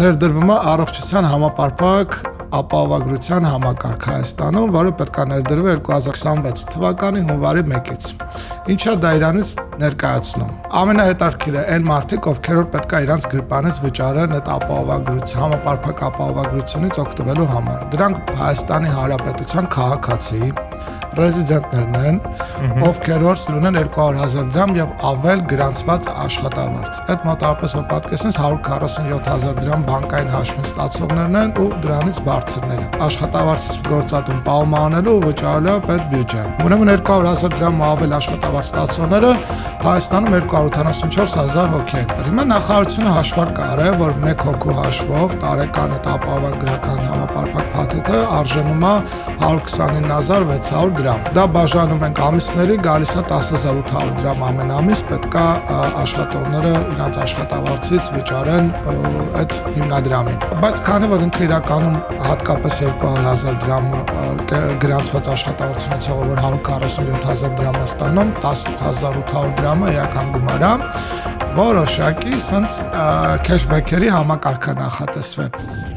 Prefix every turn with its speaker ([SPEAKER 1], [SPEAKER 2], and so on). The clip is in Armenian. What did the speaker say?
[SPEAKER 1] ներդրվում է առողջության համապարփակ ապահովագրության համակարգ Հայաստանում, որը պետք է ներդրվի 2026 թվականի հունվարի 1-ից։ Ինչա դա իրանից ներկայացնում։ Ամենահետաքրքիրը այն մարդիկ, ովքեր պետք է իրանց գրպանից վճարեն այդ ապահովագրության համապարփակ ապահովագրությունից օգտվելու համար։ Դրանք Հայաստանի Հանրապետության քաղաքացի ռեզիդենտներն են, ովքեր ունեն 200,000 դրամ եւ ավել գրանցված աշխատավարձ։ Այդ մոտավորապես որ պատկերացնես 147,000 դրամ բանկային հաշվին ստացողներն են ու դրանից բարձրները։ Աշխատավարձից գործատում պահմանելու ու վճարելու պետբյուջեն։ Ուրեմն 200,000 դրամ ավել աշխատավարձ ստացողները Հայաստանում 284,000 հոգի են։ Հիմա նախարարությունը հաշվարկ արել, որ 1 հոգու հաշվով տարեկան այդ ապահովագրական համապարփակ փաթեթը արժենում է 129,600 դրամ։ Դա բաժանում ենք ամիսների, գալիս է 10,800 դրամ ամեն ամիս, պետք է աշխատողները իրանց աշխատավարձից վճարեն այդ հիմնադրամին։ Բայց քանի որ ինքը իրականում հատկապես 200,000 դրամ գրանցված աշխատավարձ ունեցողը, որ 147,000 դրամ է ստանում, 10,800 դրամը էական գումար է, որոշակի սենց քեշբեքերի համակարգ է նախատեսվել։